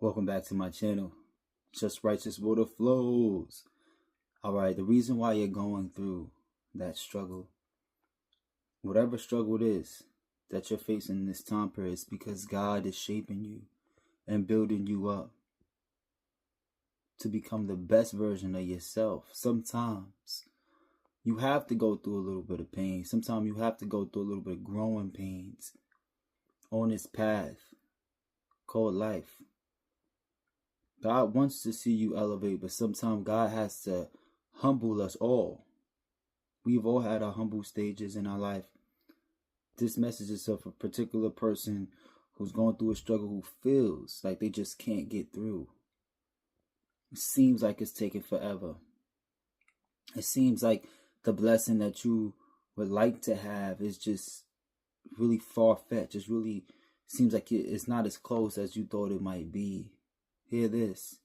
Welcome back to my channel, JussRighteousWaterFlows. Alright, the reason why you're going through that struggle, whatever struggle it is that you're facing in this time period, is because God is shaping you and building you up to become the best version of yourself. Sometimes you have to go through a little bit of pain. Sometimes you have to go through a little bit of growing pains on this path called life. God wants to see you elevate, but sometimes God has to humble us all. We've all had our humble stages in our life. This message is of a particular person who's going through a struggle, who feels like they just can't get through. It seems like it's taking forever. It seems like the blessing that you would like to have is just really far-fetched. It really seems like it's not as close as you thought it might be. Hear this.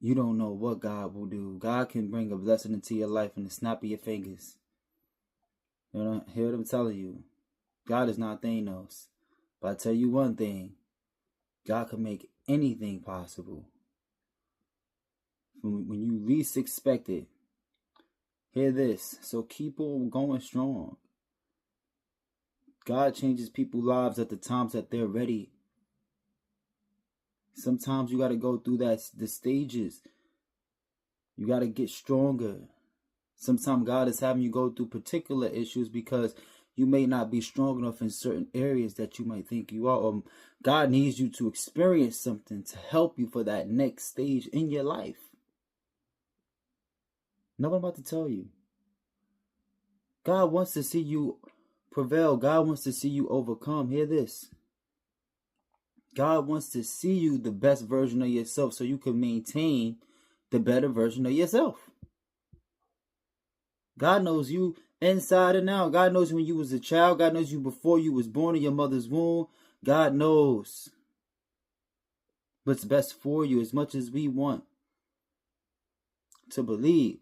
You don't know what God will do. God can bring a blessing into your life in the snap of your fingers. You know, hear what I'm telling you. God is not Thanos. But I tell you one thing. God can make anything possible. When you least expect it. Hear this. So keep on going strong. God changes people's lives at the times that they're ready. Sometimes you got to go through the stages. You got to get stronger. Sometimes God is having you go through particular issues because you may not be strong enough in certain areas that you might think you are. Or God needs you to experience something to help you for that next stage in your life. Know what I'm about to tell you. God wants to see you prevail. God wants to see you overcome. Hear this. God wants to see you the best version of yourself so you can maintain the better version of yourself. God knows you inside and out. God knows you when you was a child. God knows you before you was born in your mother's womb. God knows what's best for you. As much as we want to believe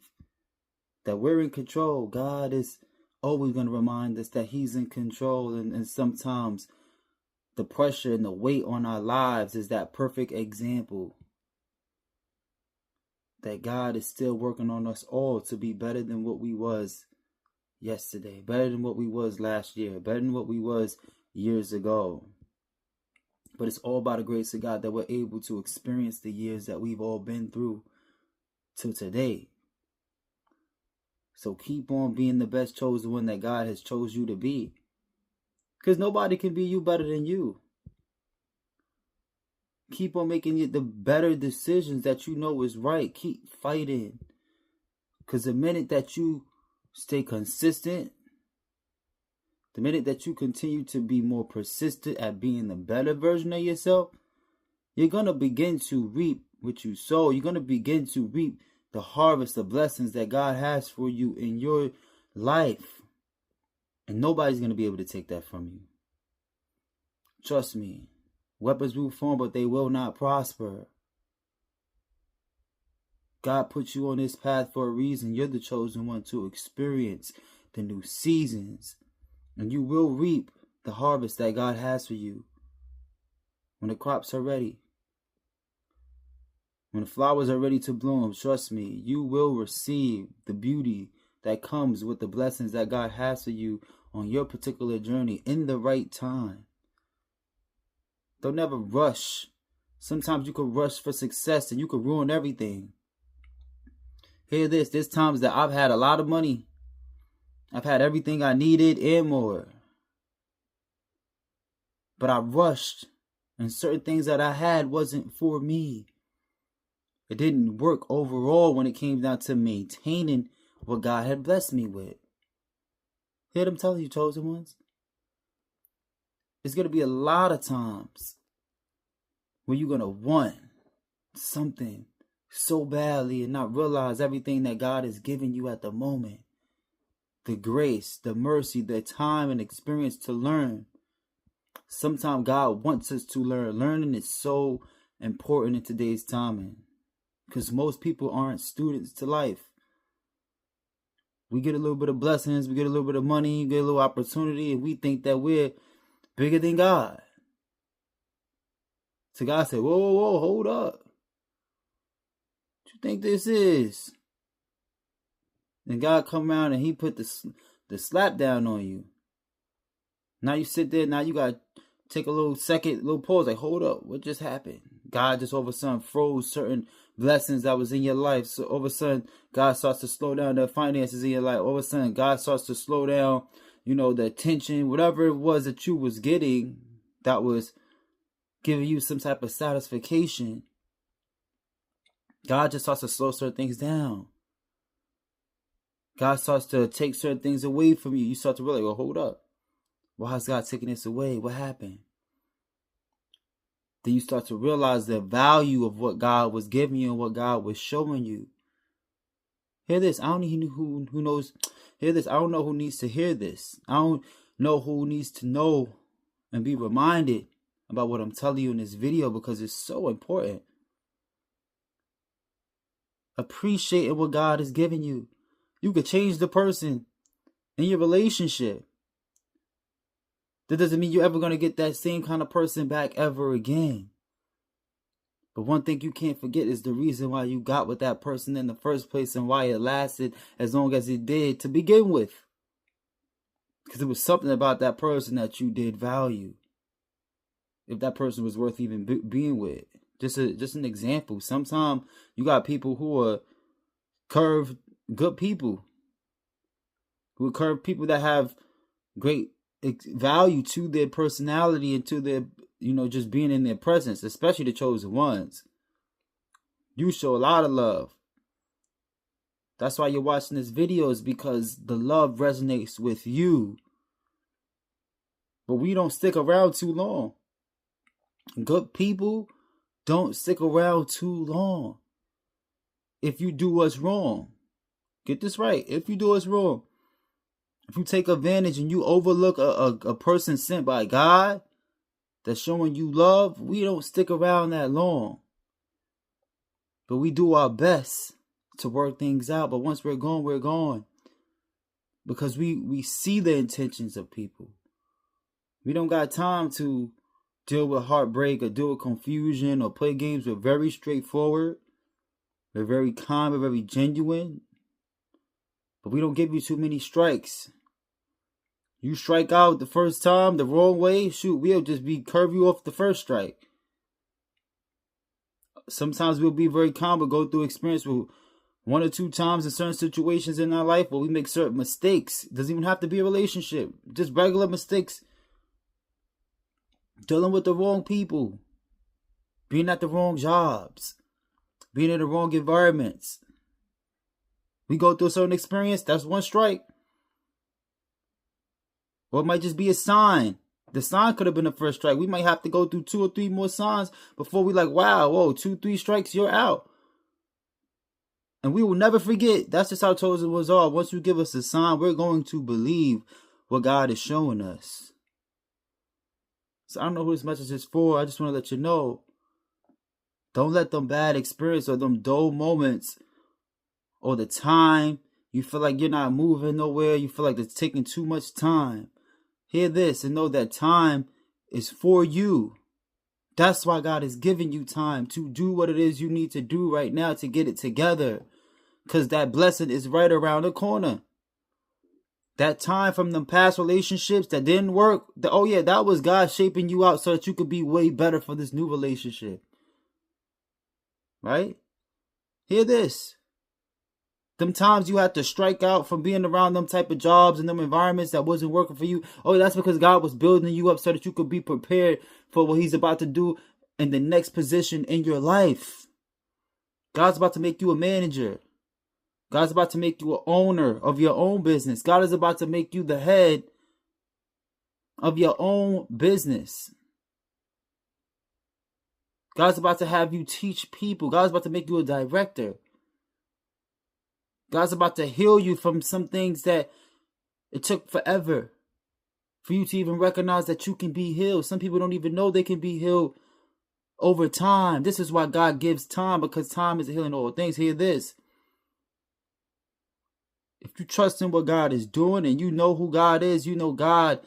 that we're in control, God is always going to remind us that He's in control. And sometimes the pressure and the weight on our lives is that perfect example that God is still working on us all to be better than what we was yesterday, better than what we was last year, better than what we was years ago. But it's all by the grace of God that we're able to experience the years that we've all been through till today. So keep on being the best chosen one that God has chose you to be. Because nobody can be you better than you. Keep on making the better decisions that you know is right. Keep fighting. Because the minute that you stay consistent, the minute that you continue to be more persistent at being the better version of yourself, you're going to begin to reap what you sow. You're going to begin to reap the harvest of blessings that God has for you in your life. And nobody's going to be able to take that from you. Trust me. Weapons will form, but they will not prosper. God put you on this path for a reason. You're the chosen one to experience the new seasons. And you will reap the harvest that God has for you. When the crops are ready. When the flowers are ready to bloom, trust me, you will receive the beauty that comes with the blessings that God has for you on your particular journey in the right time. Don't never rush. Sometimes you could rush for success and you could ruin everything. Hear this. There's times that I've had a lot of money. I've had everything I needed and more. But I rushed. And certain things that I had wasn't for me. It didn't work overall when it came down to maintaining what God had blessed me with. Hear them telling you, chosen ones? It's going to be a lot of times where you're going to want something so badly and not realize everything that God is giving you at the moment. The grace, the mercy, the time and experience to learn. Sometimes God wants us to learn. Learning is so important in today's timing. Because most people aren't students to life. We get a little bit of blessings, we get a little bit of money, we get a little opportunity, and we think that we're bigger than God. So God said, whoa, whoa, whoa, hold up. What you think this is? And God come around and he put the slap down on you. Now you sit there, now you got to take a little pause, like, hold up, what just happened? God just all of a sudden froze certain blessings that was in your life. So all of a sudden, God starts to slow down the finances in your life. All of a sudden, God starts to slow down, the attention, whatever it was that you was getting that was giving you some type of satisfaction. God just starts to slow certain things down. God starts to take certain things away from you. You start to realize, well, hold up. Why is God taking this away? What happened? Then you start to realize the value of what God was giving you and what God was showing you. Hear this. I don't know who knows. Hear this. I don't know who needs to hear this. I don't know who needs to know and be reminded about what I'm telling you in this video, because it's so important. Appreciate what God is giving you. You could change the person in your relationship. That doesn't mean you're ever going to get that same kind of person back ever again. But one thing you can't forget is the reason why you got with that person in the first place and why it lasted as long as it did to begin with. Because it was something about that person that you did value. If that person was worth even being with. Just an example. Sometimes you got people who are curved, good people. Who are curved people that have great value to their personality and to their, just being in their presence, especially the chosen ones. You show a lot of love. That's why you're watching this video, is because the love resonates with you. But we don't stick around too long. Good people don't stick around too long. If you do what's wrong, get this right. If you do what's wrong, if you take advantage and you overlook a person sent by God that's showing you love, we don't stick around that long. But we do our best to work things out. But once we're gone, we're gone. Because we see the intentions of people. We don't got time to deal with heartbreak or deal with confusion or play games. We're very straightforward. We're very kind. We're very genuine. But we don't give you too many strikes. You strike out the first time the wrong way, shoot, we'll just curve you off the first strike. Sometimes we'll be very calm, but go through experience with 1 or 2 times in certain situations in our life where we make certain mistakes. It doesn't even have to be a relationship. Just regular mistakes. Dealing with the wrong people. Being at the wrong jobs. Being in the wrong environments. We go through a certain experience, that's 1 strike. Or it might just be a sign. The sign could have been the first strike. We might have to go through 2 or 3 more signs before we like, wow, whoa, 2, 3 strikes, you're out. And we will never forget. That's just how chosen ones are. Once you give us a sign, we're going to believe what God is showing us. So I don't know who this message is for. I just want to let you know. Don't let them bad experiences or them dull moments or the time you feel like you're not moving nowhere. You feel like it's taking too much time. Hear this and know that time is for you. That's why God is giving you time to do what it is you need to do right now to get it together. Because that blessing is right around the corner. That time from them past relationships that didn't work. That was God shaping you out so that you could be way better for this new relationship. Right? Hear this. Them times you had to strike out from being around them type of jobs and them environments that wasn't working for you. That's because God was building you up so that you could be prepared for what he's about to do in the next position in your life. God's about to make you a manager. God's about to make you an owner of your own business. God is about to make you the head of your own business. God's about to have you teach people. God's about to make you a director. God's about to heal you from some things that it took forever for you to even recognize that you can be healed. Some people don't even know they can be healed over time. This is why God gives time, because time is healing all things. Hear this. If you trust in what God is doing and you know who God is, you know God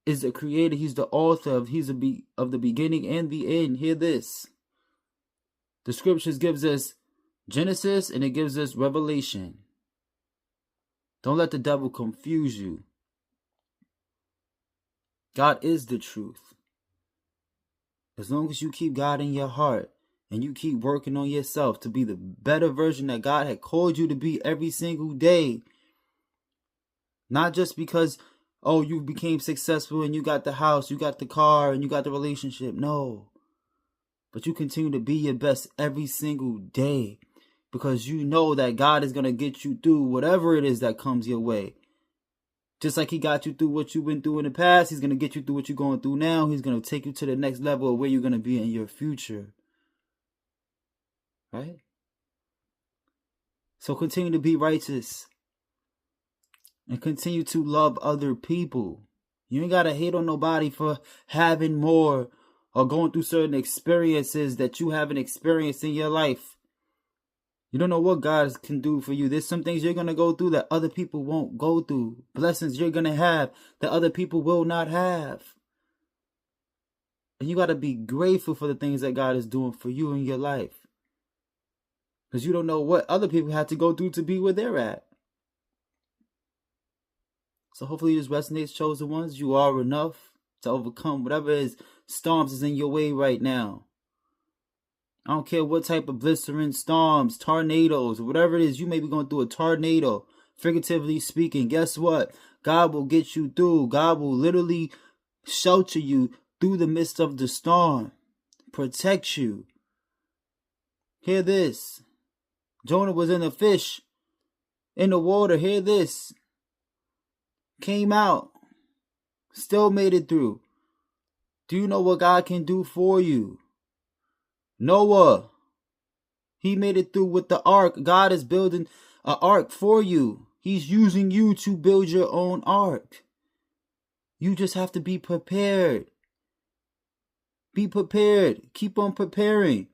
is the creator. He's the author of the beginning and the end. Hear this. The scriptures gives us Genesis and it gives us Revelation. Don't let the devil confuse you. God is the truth. As long as you keep God in your heart and you keep working on yourself to be the better version that God had called you to be every single day. Not just because, oh, you became successful and you got the house, you got the car, and you got the relationship. No. But you continue to be your best every single day because you know that God is going to get you through whatever it is that comes your way. Just like he got you through what you've been through in the past, he's going to get you through what you're going through now. He's going to take you to the next level of where you're going to be in your future. Right? So continue to be righteous. And continue to love other people. You ain't got to hate on nobody for having more or going through certain experiences that you haven't experienced in your life. You don't know what God can do for you. There's some things you're going to go through that other people won't go through. Blessings you're going to have that other people will not have. And you got to be grateful for the things that God is doing for you in your life. Because you don't know what other people have to go through to be where they're at. So hopefully this resonates, chosen ones. You are enough to overcome whatever storms is in your way right now. I don't care what type of blistering storms, tornadoes, whatever it is. You may be going through a tornado, figuratively speaking. Guess what? God will get you through. God will literally shelter you through the midst of the storm. Protect you. Hear this. Jonah was in a fish in the water. Hear this. Came out. Still made it through. Do you know what God can do for you? Noah, he made it through with the ark. God is building an ark for you. He's using you to build your own ark. You just have to be prepared. Be prepared. Keep on preparing.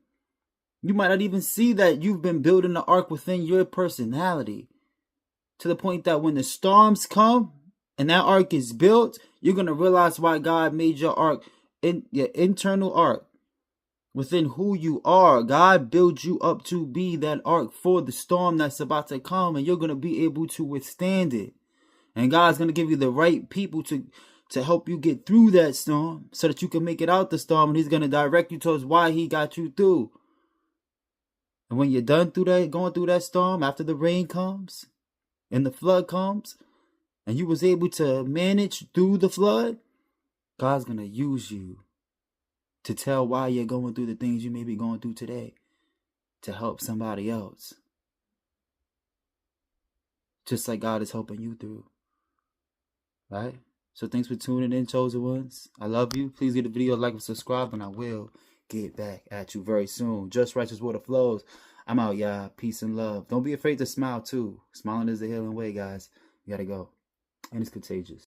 You might not even see that you've been building the ark within your personality. To the point that when the storms come and that ark is built, you're going to realize why God made your ark, your internal ark. Within who you are, God built you up to be that ark for the storm that's about to come, and you're going to be able to withstand it. And God's going to give you the right people to help you get through that storm so that you can make it out the storm, and he's going to direct you towards why he got you through. And when you're done through that, going through that storm, after the rain comes and the flood comes, and you was able to manage through the flood, God's going to use you to tell why you're going through the things you may be going through today to help somebody else. Just like God is helping you through. Right? So thanks for tuning in, chosen ones. I love you. Please give the video a like and subscribe, and I will get back at you very soon. JussRighteousWaterFlows. I'm out, y'all. Peace and love. Don't be afraid to smile, too. Smiling is the healing way, guys. You gotta go. And it's contagious.